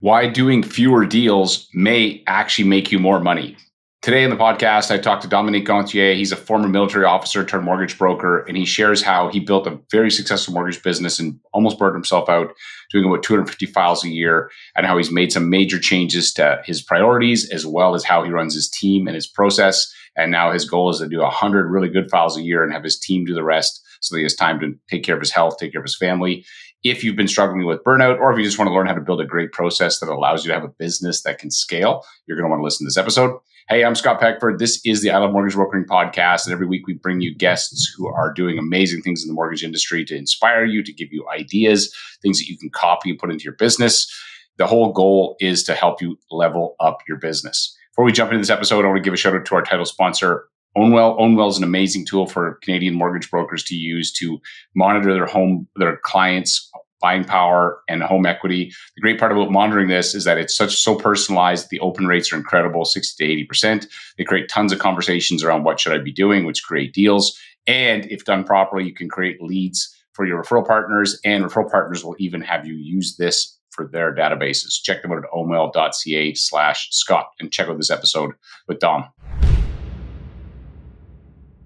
Why doing fewer deals may actually make you more money. Today in the podcast, I talked to Dominique Gonthier. He's a former military officer turned mortgage broker, and he shares how he built a very successful mortgage business and almost burned himself out doing about 250 files a year, and how he's made some major changes to his priorities as well as how he runs his team and his process. And now his goal is to do 100 really good files a year and have his team do the rest so that he has time to take care of his health, take care of his family. If you've been struggling with burnout, or if you just want to learn how to build a great process that allows you to have a business that can scale, you're going to want to listen to this episode. Hey, I'm Scott Peckford. This is the I Love Mortgage Brokering podcast. And every week we bring you guests who are doing amazing things in the mortgage industry to inspire you, to give you ideas, things that you can copy and put into your business. The whole goal is to help you level up your business. Before we jump into this episode, I want to give a shout out to our title sponsor, Ownwell. Ownwell is an amazing tool for Canadian mortgage brokers to use to monitor their clients' buying power and home equity. The great part about monitoring this is that it's so personalized. The open rates are incredible, 60 to 80%. They create tons of conversations around what should I be doing, which create deals. And if done properly, you can create leads for your referral partners, and referral partners will even have you use this for their databases. Check them out at ownwell.ca/Scott and check out this episode with Dom.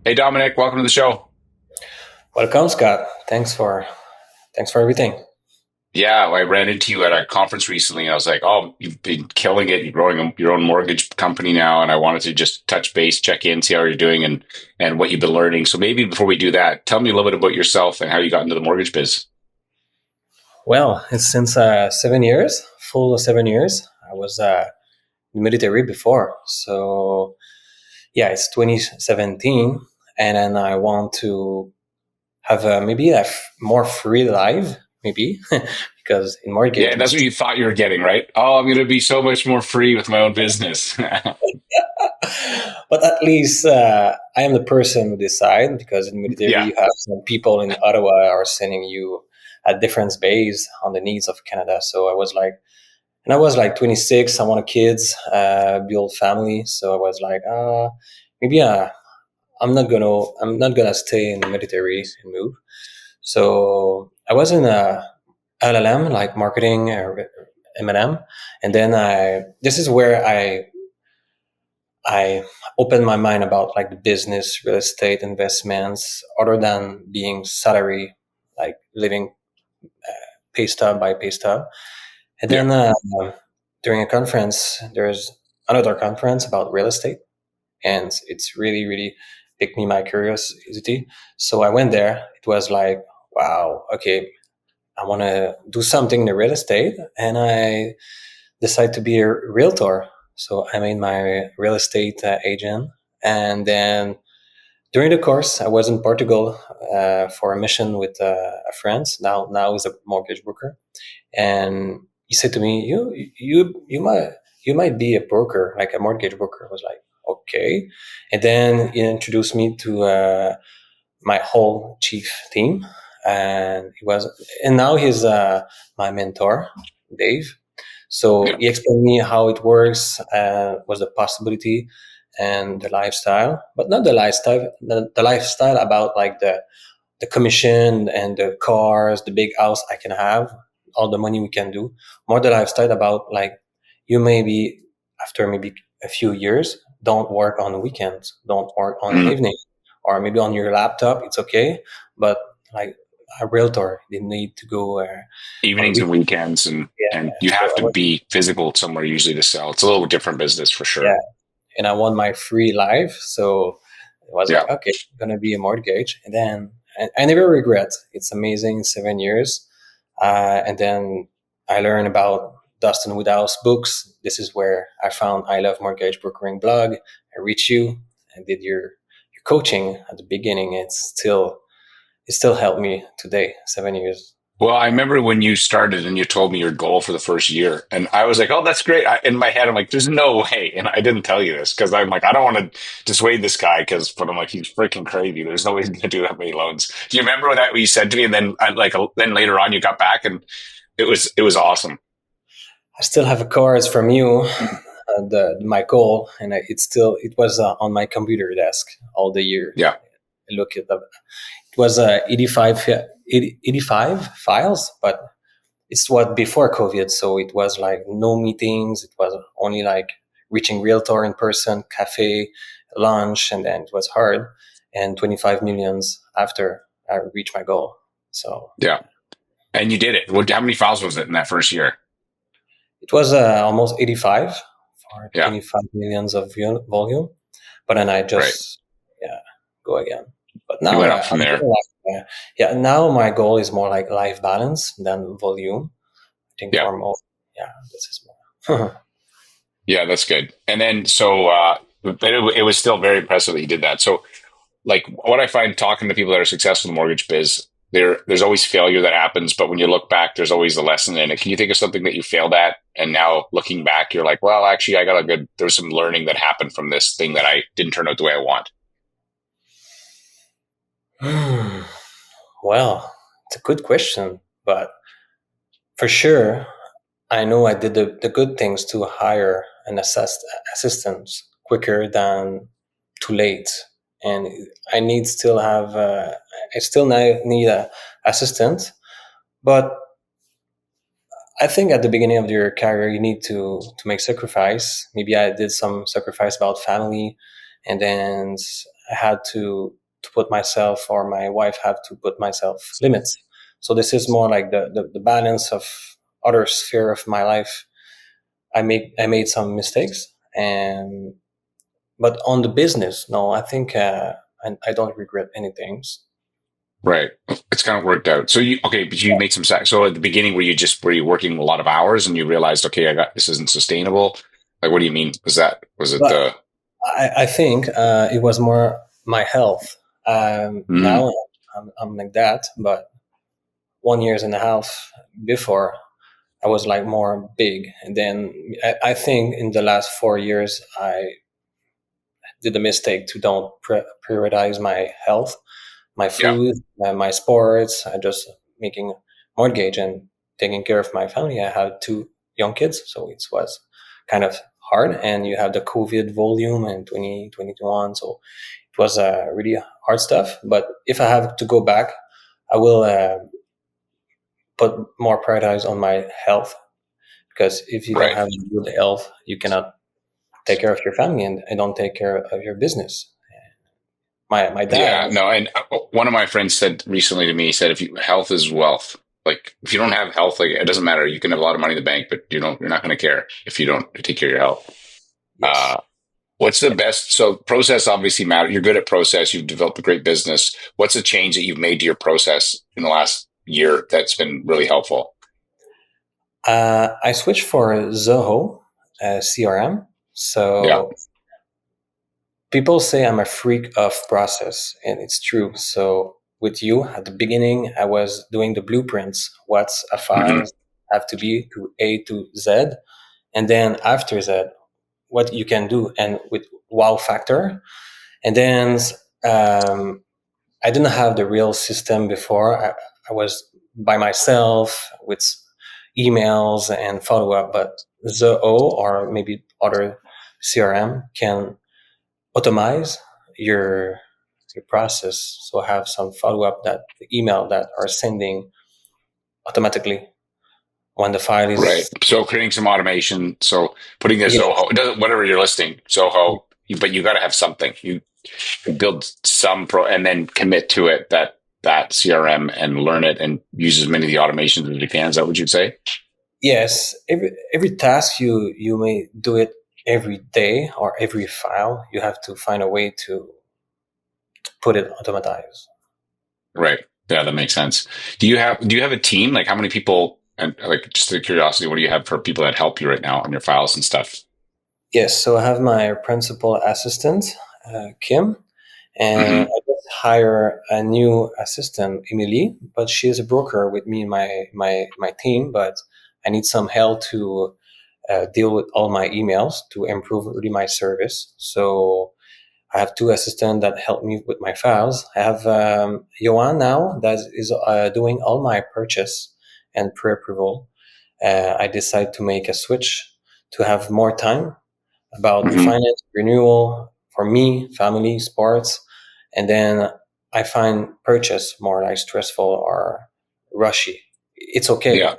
Hey, Dominic, welcome to the show. Welcome, Scott. Thanks for everything. Yeah, I ran into you at a conference recently, and I was like, "Oh, you've been killing it. You're growing your own mortgage company now." And I wanted to just touch base, check in, see how you're doing, and what you've been learning. So maybe before we do that, tell me a little bit about yourself and how you got into the mortgage biz. Well, it's since 7 years, full 7 years. I was in the military before, so yeah, it's 2017, and then I want to have maybe a more free life, maybe because in mortgage, Yeah, that's what you thought you were getting, right? Oh, I'm going to be so much more free with my own business. but at least I am the person who decide, because in military you have some people in Ottawa are sending you a difference based on the needs of Canada. So I was like 26. I want kids, build family. So I was like, maybe I'm not gonna stay in the military and move. So I was in a LLM, like marketing, M&M, and then this is where I opened my mind about like the business, real estate investments, other than being salary, like living pay stub by pay stub. And then during a conference, there's another conference about real estate, and it's really, really piqued me my curiosity. So I went there. It was like, wow, okay, I want to do something in the real estate, and I decided to be a realtor. So I made my real estate agent, and then during the course, I was in Portugal for a mission with a friend. Now he's a mortgage broker, and he said to me, "You might be a broker, like a mortgage broker." I was like, "Okay," and then he introduced me to my whole chief team, and now he's my mentor, Dave. So he explained me how it works, was the possibility and the lifestyle, but not the lifestyle. The lifestyle about like the commission and the cars, the big house I can have, all the money we can do. More the lifestyle about like you maybe after maybe a few years don't work on the weekends, don't work on the evening, or maybe on your laptop. It's okay, but like a realtor, they need to go evenings and weekends, and you have to be physical somewhere usually to sell. It's a little different business for sure. Yeah, and I want my free life, so it was like, okay, I'm gonna be a mortgage, and then I never regret. It's amazing, 7 years, and then I learned about Dustin Woodhouse books. This is where I found I Love Mortgage Brokering blog. I reached you and did your coaching at the beginning. It still helped me today, 7 years. Well, I remember when you started and you told me your goal for the first year, and I was like, "Oh, that's great." In my head, I'm like, "There's no way," and I didn't tell you this because I'm like, I don't want to dissuade this guy but I'm like, he's freaking crazy. There's no way he's going to do that many loans. Do you remember what you said to me? And then, then later on, you got back, and it was awesome. I still have cards from you, my goal, and it was on my computer desk all the year. Yeah, I look at it was 85 files, but it's what before COVID. So it was like no meetings. It was only like reaching realtor in person, cafe, lunch, and then it was hard. And 25 millions after I reached my goal. So Yeah. And you did it. How many files was it in that first year? it was almost 85 for Yeah. 25 millions of volume. But then I Right. just, yeah, go again. But You now, went up from I'm there. more like, now my goal is more like life balance than volume. I think Yeah. for more, this is more. Yeah, that's good. And then, but it was still very impressive that you did that. So, like, what I find talking to people that are successful in the mortgage biz, there's always failure that happens, but when you look back, there's always a lesson in it. Can you think of something that you failed at, and now looking back, you're like, well, actually, there was some learning that happened from this thing that I didn't turn out the way I want. Well, it's a good question, but for sure, I know I did the good things to hire an assistant quicker than too late, and I need still have I still need a assistant, but I think at the beginning of your career you need to make sacrifice. Maybe I did some sacrifice about family, and then I had to put myself or my wife had to put myself limits. So this is more like the balance of other sphere of my life. I made some mistakes, and but on the business, no, I think I don't regret anything. Right. It's kind of worked out. But you made some sac. So at the beginning, were you working a lot of hours and you realized, okay, this isn't sustainable? Like, what do you mean? Was it But the, I think it was more my health. mm, Now I'm like that, but 1 years and a half before I was like more big. And then I think in the last 4 years I did the mistake to don't prioritize my health, my yeah, food, my sports. I just making mortgage and taking care of my family. I had two young kids, so it was kind of hard. And you have the COVID volume in 2021, so it was really hard stuff. But if I have to go back, I will put more prioritize on my health, because if you don't right. have good health, you cannot take care of your family and don't take care of your business. My Yeah, dad, no. And one of my friends said recently to me, he said, health is wealth. Like, if you don't have health, like, it doesn't matter. You can have a lot of money in the bank, but you're not going to care if you don't take care of your health. yes. Uh, what's the best? So process obviously matter. You're good at process. You've developed a great business. What's the change that you've made to your process in the last year that's been really helpful? I switched for Zoho CRM. Yeah. So people say I'm a freak of process, and it's true. So with you at the beginning, I was doing the blueprints. What's a Hmm. file have to be to A to Z, and then after Z, what you can do, and with wow factor, and then um, I didn't have the real system before. I was by myself with emails and follow up, but Zoho or maybe other CRM can automate your your process. So have some follow up that the email that are sending automatically when the file Right. is. So creating some automation. So putting a Yes, Zoho, it doesn't, whatever you're listing, Zoho, but you got to have something. You build some and then commit to it that CRM and learn it and use as many of the automations as you can. Is that what you'd say? yes. Every task you may do it every day or every file. You have to find a way to put it automatized. Right. Yeah, that makes sense. Do you have a team? Like, how many people? And, like, just out of curiosity, what do you have for people that help you right now on your files and stuff? Yes, so I have my principal assistant, Kim, and Hmm. I just hire a new assistant, Emily, but she is a broker with me in my team, but I need some help to deal with all my emails to improve really my service. So I have two assistants that help me with my files. I have Johan now that is doing all my purchase and pre-approval. I decided to make a switch to have more time about the Hmm. finance renewal for me, family, sports, and then I find purchase more like stressful or rushy. It's okay. Yeah.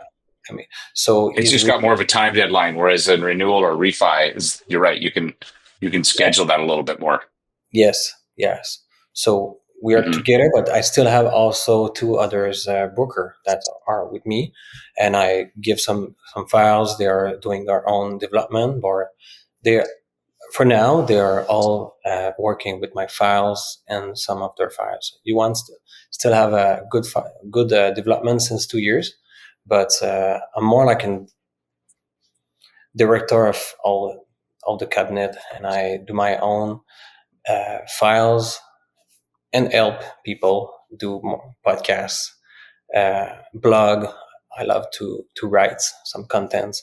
I mean, so It's he's just got more of a time deadline, whereas in renewal or refi is, you're right, you can schedule that a little bit more. yes, yes. So we are Hmm. together, but I still have also two others broker that are with me, and I give some files. They are doing their own development, or they for now they are all working with my files and some of their files. You want still have a good development since 2 years, but I'm more like a director of all the cabinet, and I do my own files and help people do more podcasts, blog. I love to write some content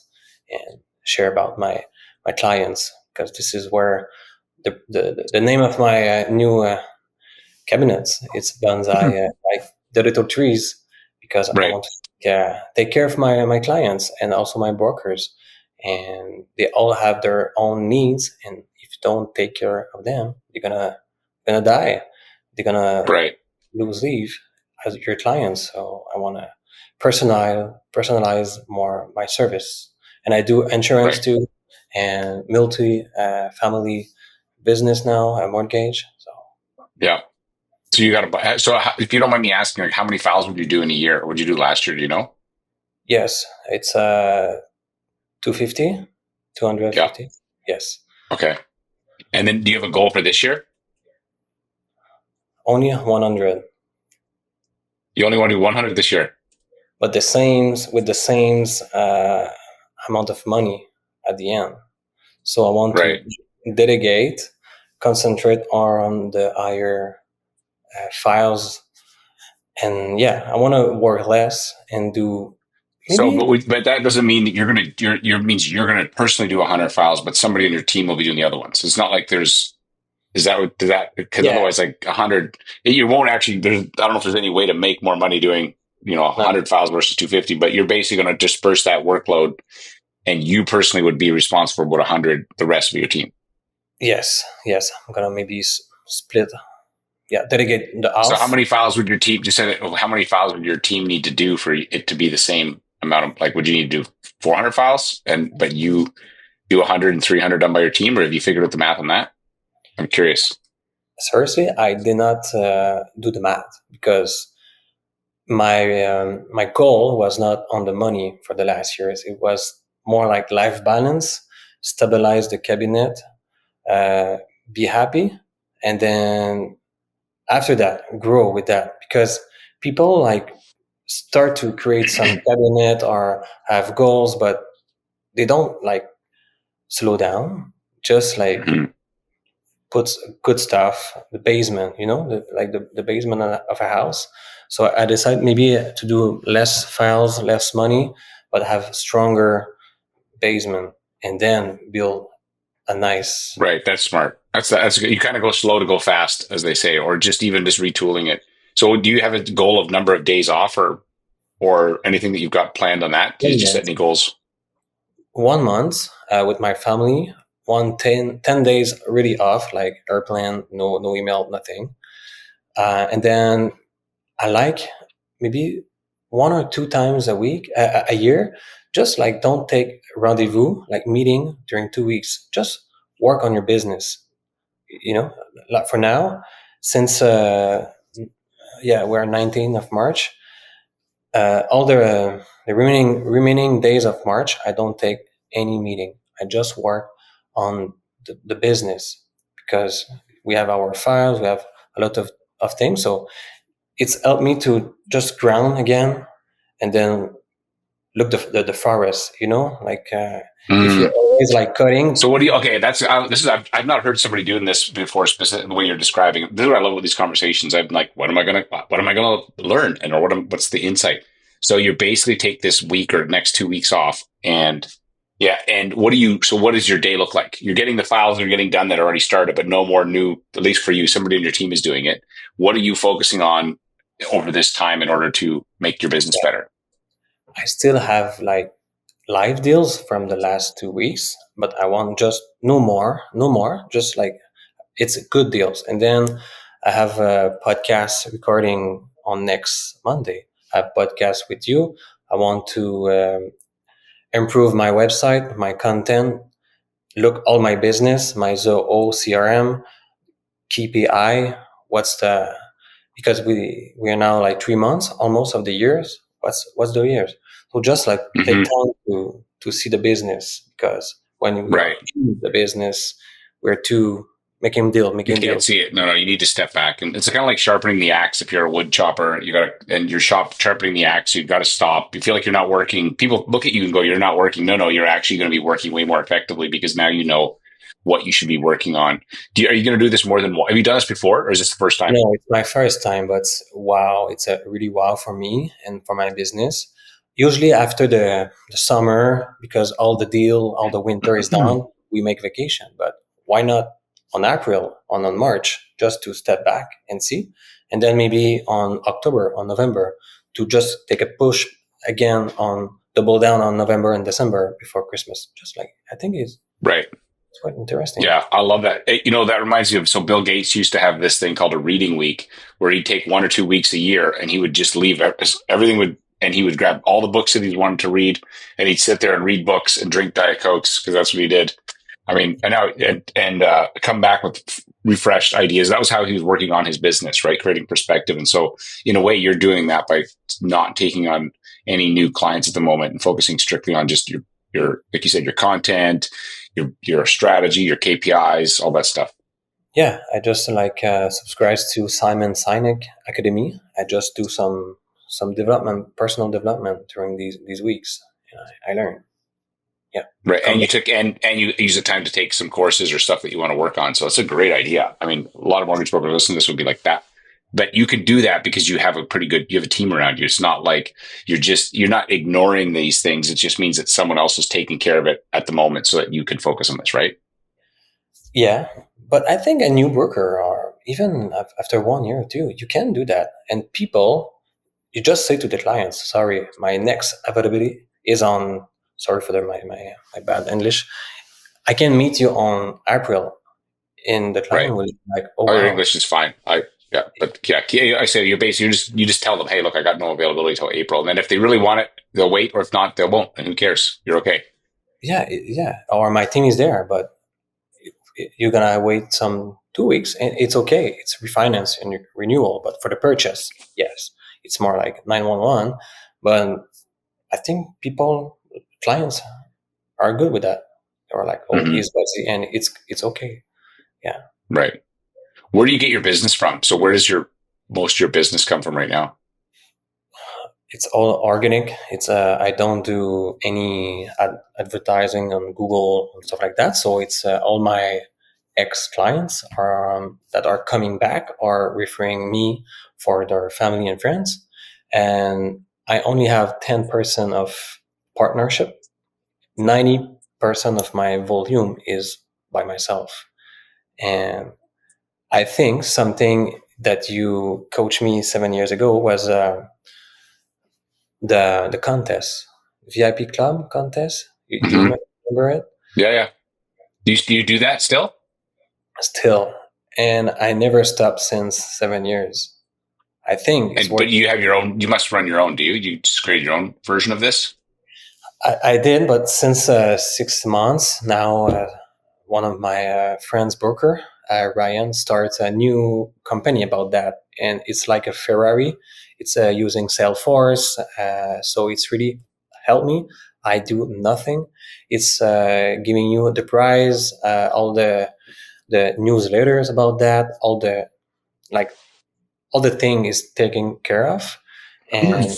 and share about my clients, because this is where the name of my new cabinets, it's bonsai, like the little trees, because I Right, want to take care of my clients and also my brokers, and they all have their own needs, and if you don't take care of them, you're gonna die. They're gonna right, lose leave as your clients. So I want to personalize more my service, and I do insurance right. too, and multi family business now, a mortgage. So Yeah. So you got to buy. So if you don't mind me asking, like, how many files would you do in a year? What would you do last year? Do you know? yes, it's 250, Yeah. 250. Yes, Okay. And then do you have a goal for this year? only 100, You only want to do 100 this year. but the same with the same amount of money at the end. So I want Right. to delegate, concentrate on the higher files, and yeah, I want to work less and do So, maybe but that doesn't mean that you're means you're gonna personally do 100 files, but somebody in your team will be doing the other ones. It's not like there's is that what does that because yeah, otherwise like 100 you won't actually. There's I don't know if there's any way to make more money doing 100 files versus 250, but you're basically going to disperse that workload, and you personally would be responsible for about 100 the rest of your team. yes, I'm gonna maybe split, yeah, delegate the So how half. many files would your team just said? How many files would your team need to do for it to be the same amount of like? Would you need to do 400 files and but you do 100 and 300 done by your team, or have you figured out the math on that? I'm curious. Seriously, I did not do the math, because my goal was not on the money for the last years. It was more like life balance, stabilize the cabinet, uh, be happy, and then after that grow with that, because people like start to create some cabinet or have goals, but they don't like slow down, just like Mhm. puts good stuff, the basement, the basement of a house. So I decided maybe to do less files, less money, but have stronger basement, and then build a nice. Right, that's smart. That's good. You kind of go slow to go fast, as they say, or just retooling it. So, do you have a goal of number of days off, or anything that you've got planned on that? Did one you set month any goals? 1 month with my family, 10 days really off, like airplane, no email, nothing, and then I like maybe 1 or 2 times a week, a year, just like don't take rendezvous, like meeting during 2 weeks. Just work on your business. You know, like for now, since yeah, we're 19th of March. All the remaining days of March, I don't take any meeting. I just work on the business, because we have our files, we have a lot of things. So it's helped me to just ground again, and then look the forest, like if you're Mm. always like cutting. So, what do you? Okay, that's this is I've not heard somebody doing this before. Specific the way you're describing it. This is what I love about these conversations. I'm like, what am I gonna learn, and or what's the insight? So, you basically take this week or next 2 weeks off, and yeah, and what do you? So, what does your day look like? You're getting the files that are getting done that are already started, but no more new. At least for you, somebody in your team is doing it. What are you focusing on over this time in order to make your business better? I still have like live deals from the last 2 weeks, but I want just no more, just like it's good deals. And then I have a podcast recording on next Monday. I have podcast with you. I want to improve my website, my content, look all my business, my Zoho CRM, KPI. What's the because we are now like 3 months almost of the years. What's the years? So just like take Hmm. time to see the business, because when we are Right. in the business, we're too making deal, You making can't deal. see it. No, no, you need to step back. And it's kind of like sharpening the axe. If you're a wood chopper, you got to, and you're sharpening the axe, you've got to stop. You feel like you're not working. People look at you and go, you're not working. No, no, you're actually going to be working way more effectively because now you know what you should be working on. Are you going to do this more than one? Have you done this before or is this the first time? No, it's my first time, but wow, it's a really wow for me and for my business. Usually after the summer, because all the deal, all the winter is done, we make vacation. But why not on April, on March, just to step back and see, and then maybe on October, on November, to just take a push again on double down on November and December before Christmas. Just like I think Right. it's quite interesting. Yeah, I love that. That reminds me of, so Bill Gates used to have this thing called a reading week where he'd take 1 or 2 weeks a year and he would just leave everything and he would grab all the books that he wanted to read and he'd sit there and read books and drink Diet Cokes because that's what he did. I mean, and now, come back with refreshed ideas. That was how he was working on his business, right? Creating perspective. And so in a way, you're doing that by not taking on any new clients at the moment and focusing strictly on just like you said, your content, your strategy, your KPIs, all that stuff. Yeah, I just like subscribe to Simon Sinek Academy. I just do some development, personal development during these weeks. And I learn. Yeah, Right. come And back. you use the time to take some courses or stuff that you want to work on. So it's a great idea. I mean, a lot of mortgage brokers listening to this would be like that. But you could do that because you have a team around you. It's not like you're not ignoring these things. It just means that someone else is taking care of it at the moment so that you can focus on this, right? Yeah, but I think a new broker, or even after 1 year or two, you can do that. And people, you just say to the clients, "Sorry, my next availability is on." Sorry for my bad English. I can meet you on April, and the Right. client will be like, "Oh Oh, your wow." English is fine. Yeah, but yeah, I say you're basically you just tell them, hey, look, I got no availability till April, and then if they really want it, they'll wait, or if not, they won't, and who cares? You're okay. Yeah, yeah. Or my team is there, but you're gonna wait some 2 weeks, and it's okay. It's refinance and renewal, but for the purchase, yes, it's more like 911. But I think clients are good with that. They're like, oh, Hmm. he's busy, and it's okay. Yeah, Right. Where do you get your business from? So where does most of your business come from right now? it's all organic. It's I don't do any advertising on Google and stuff like that. So it's all my ex clients are that are coming back are referring me for their family and friends, and I only have 10% of partnership. 90% of my volume is by myself, and I think something that you coached me 7 years ago was the contest, VIP club contest. Do you Hmm. remember it? Yeah, yeah. Do you do that still? Still, and I never stopped since 7 years. I think it's But working. you have your own. You must run your own. Do you? You just create your own version of this? I did, but since 6 months now, one of my friends, broker, Ryan, starts a new company about that, and it's like a Ferrari. It's using Salesforce, so it's really helped me. I do nothing. It's giving you the prize, all the newsletters about that, like all the thing is taken care of, and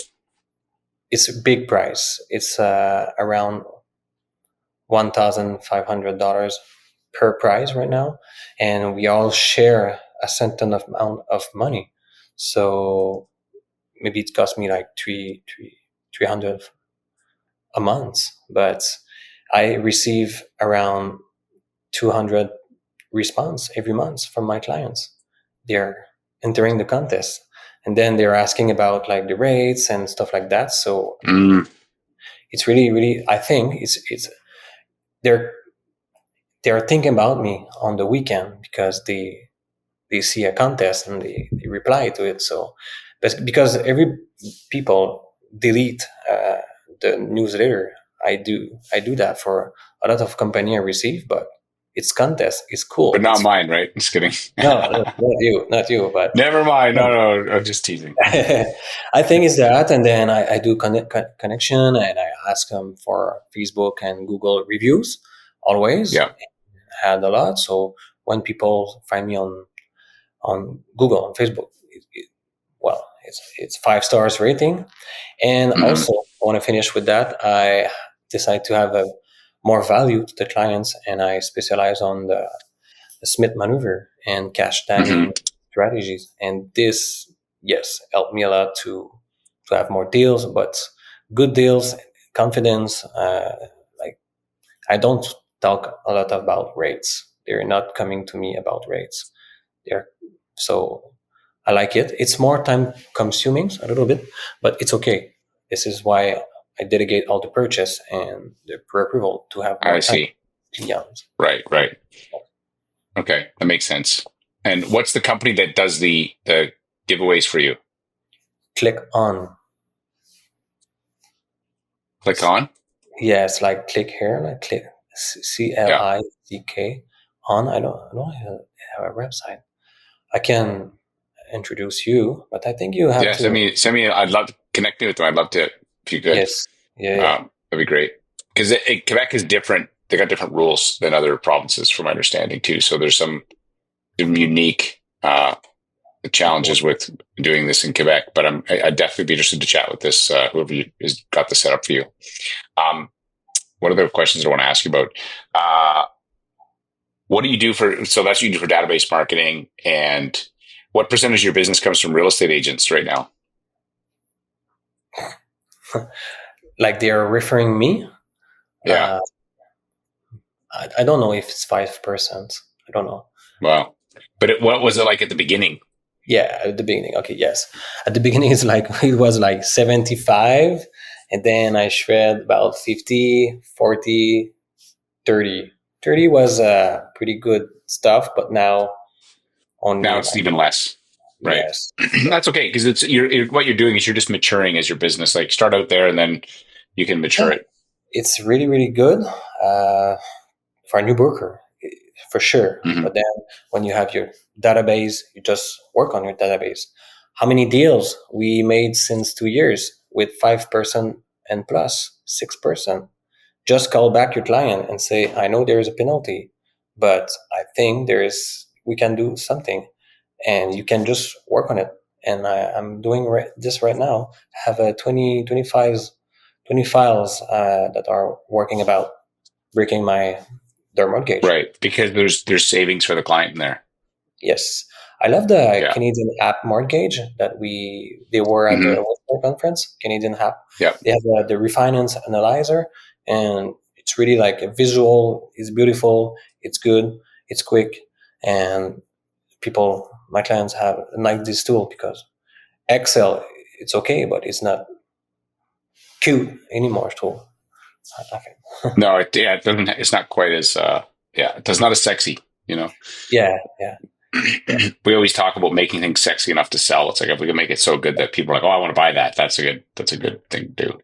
it's a big price. It's around $1,500 per prize right now, and we all share a certain amount of money. So maybe it cost me like 300 a month, but I receive around 200 response every month from my clients. They're entering the contest, and then they're asking about like the rates and stuff like that. So Mm. it's really, really. I think it's they're they're thinking about me on the weekend because they see a contest and they reply to it. So, but because every people delete the newsletter. I do that for a lot of company I receive, but it's contest. It's But cool. not It's mine, right? Just kidding. no, not you, but Never mind. No, I'm just teasing. I think it's that, and then I do connection, and I ask them for Facebook and Google reviews. Always Yeah. had a lot. So when people find me on Google and Facebook, well, it's 5 stars rating. And Hmm. also, I want to finish with that. I decide to have a more value to the clients, and I specialize on the Smith maneuver and cash Hmm. timing strategies. And this, yes, helped me a lot to have more deals, but good deals, confidence. Like I don't talk a lot about rates. They're not coming to me about rates. They're so I like it. It's more time consuming a little bit, but it's okay. This is why I delegate all the purchase and the pre-approval to have I more time. see. Yeah. Right. Okay, that makes sense. And what's the company that does the giveaways for you? Click on. Click on. Yeah, it's like click here, like click Yeah. CLICK on. I don't have a website. I can introduce you, but I think you have Yeah. to. Send me. I'd love to connect me with them. I'd love to if you could. Yes. Yeah. That'd be great. Because Quebec is different. They got different rules than other provinces, from my understanding too. So there's some unique challenges with doing this in Quebec. But I'd definitely be interested to chat with this whoever has got the setup for you. What other questions I want to ask you about? What do you do for? So that's what you do for database marketing, and what percentage of your business comes from real estate agents right now? Like they are referring me. Yeah. I don't know if it's 5%. I don't know. Wow. But what was it like at the beginning? Yeah, at the beginning. Okay, yes. At the beginning, it's like it was like 75, and then I shred about 50, 40, 30. 30 was pretty good stuff, but now Now only it's like even less, right? yes. That's okay because what you're doing is you're just maturing as your business. Like start out there and then you can mature Yeah, it. it's really really good for a new broker for sure. Hmm. But then when you have your database, you just work on your database. How many deals we made since 2 years with 5% and plus 6%? Just call back your client and say, I know there is a penalty, but I think we can do something, and you can just work on it. And I'm doing this right now. I have 20 files that are working about breaking their mortgage. Right. Because there's savings for the client in there. Yes, I love the Yeah. Canadian app mortgage that they were at the Hmm. Western conference. Canadian app. Yeah. They have the refinance analyzer, and it's really like a visual. It's beautiful. It's good. It's quick, and my clients have like this tool because Excel. It's okay, but it's not cute anymore. Tool. I think. No, it doesn't. It's not quite as. Yeah, it's not as sexy. You know. Yeah, yeah. We always talk about making things sexy enough to sell. It's like if we can make it so good that people are like, "Oh, I want to buy that." That's a good thing to do.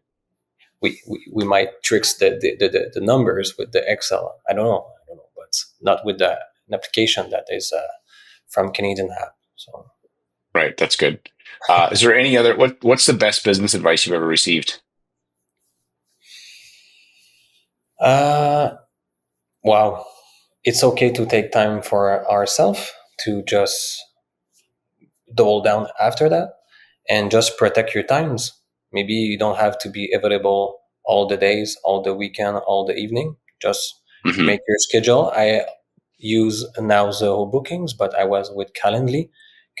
We might tricks the numbers with the Excel. I don't know, but not with an application that is from Canadian app. So Right. That's good. Is there any other? What's the best business advice you've ever received? uh wow, it's okay to take time for ourselves to just double down after that and just protect your times. Maybe you don't have to be available all the days, all the weekend, all the evening. Just Hmm. make your schedule. I use now Zoho bookings, but I was with Calendly.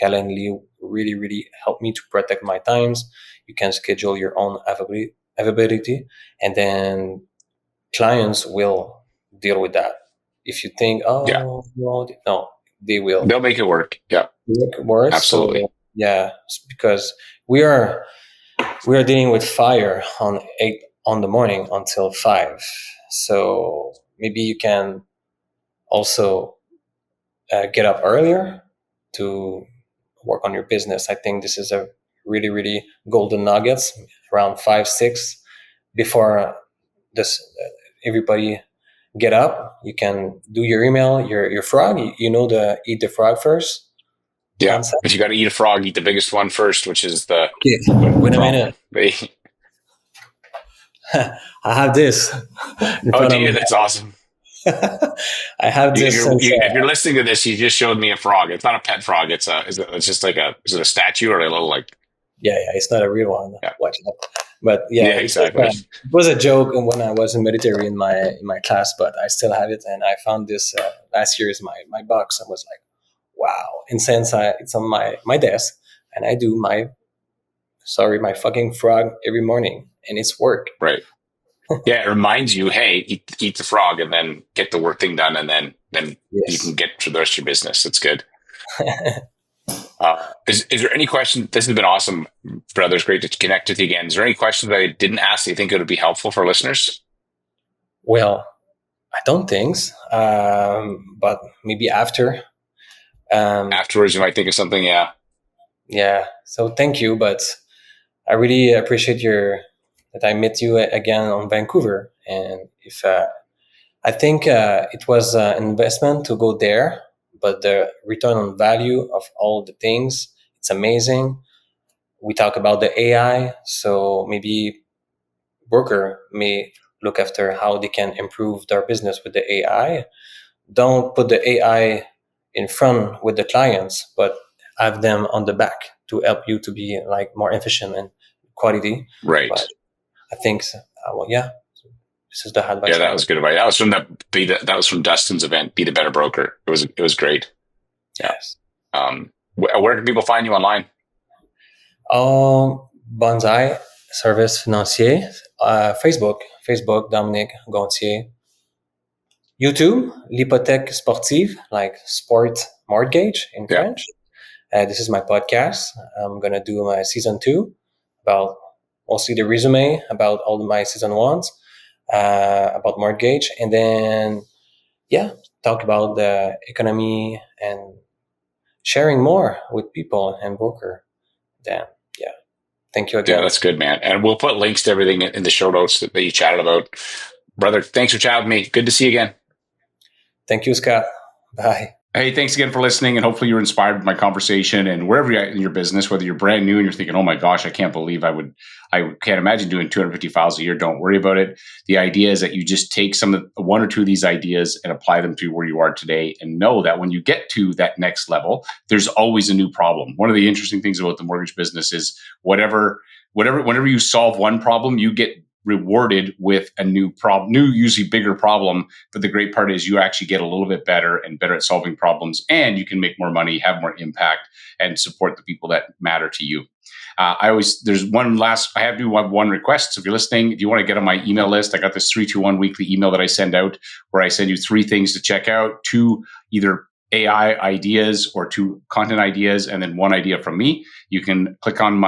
Calendly really, really helped me to protect my times. You can schedule your own availability, and then clients will deal with that. If you think, Yeah, oh, no, they will they'll make it work. Yeah, make it worse. absolutely. So yeah, because we are we are dealing with fire on 8 on the morning until 5. So maybe you can also get up earlier to work on your business. I think this is a really, really golden nuggets around 5, 6 before this. Everybody get up. You can do your email, your frog. You know the eat the frog first Yeah. concept. If you got to eat a frog, eat the biggest one first, which is the Okay, wait a problem. minute. I have this in Oh, front do of you? me. That's awesome. I have If this since. if you're listening to this, you just showed me a frog. It's not a pet frog. It's just like is it a statue or a little like? Yeah, it's not a real one. Yeah. Watch it. But yeah, Yeah, exactly. it was a joke when I was in military in my class, but I still have it, and I found this last year is my box. I was like, wow! And since it's on my desk, and I do my fucking frog every morning, and it's work. Right. Yeah, it reminds you, hey, eat the frog, and then get the work thing done, and then you can Yes. get to the rest of your business. It's good. Is there any question? This has been awesome, brother. It's great to connect with you again. Is there any questions that I didn't ask that you think it would be helpful for listeners? Well, I don't think, but maybe after. Afterwards, you might think of something. Yeah. Yeah. So thank you, but I really appreciate that I met you again on Vancouver, and if I think it was an investment to go there, but the return on value of all the things, it's amazing. We talk about the AI, so maybe broker may look after how they can improve their business with the AI. Don't put the AI in front with the clients, but have them on the back to help you to be like more efficient and quality. Right. But I think, well, yeah, this is the Yeah, advice I that was would. good advice. That was from Dustin's event. Be the better broker. It was great. Yeah. Yes. Where can people find you online? Bonsai Service Financier, Facebook, Dominique Gonthier, YouTube, l'hypothèque sportive, like sport mortgage in Yeah. French. This is my podcast. I'm going to do my season 2 about mostly the resume about all my season 1s, about mortgage. And then, yeah, talk about the economy and sharing more with people and broker. Then, yeah, thank you Yeah, again. that's good, man. And we'll put links to everything in the show notes that you chatted about. Brother, thanks for chatting with me. Good to see you again. Thank you, Scott. Bye. Hey, thanks again for listening, and hopefully you're inspired by my conversation. And wherever you're at in your business, whether you're brand new and you're thinking, "Oh my gosh, I can't believe I can't imagine doing 250 files a year." Don't worry about it. The idea is that you just take one or two of these ideas and apply them to where you are today, and know that when you get to that next level, there's always a new problem. One of the interesting things about the mortgage business is whenever you solve one problem, you get rewarded with a new problem, usually bigger problem. But the great part is you actually get a little bit better and better at solving problems, and you can make more money, have more impact, and support the people that matter to you. I have to have one request. So if you're listening, if you want to get on my email list, I got this 321 weekly email that I send out where I send you 3 things to check out, 2 either AI ideas or 2 content ideas, and then 1 idea from me. You can click on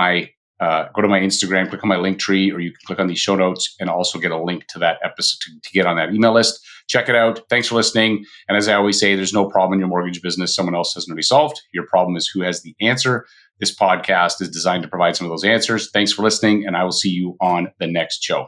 go to my Instagram, click on my link tree, or you can click on these show notes and also get a link to that episode to get on that email list. Check it out. Thanks for listening. And as I always say, there's no problem in your mortgage business someone else hasn't already solved. Your problem is who has the answer. This podcast is designed to provide some of those answers. Thanks for listening, and I will see you on the next show.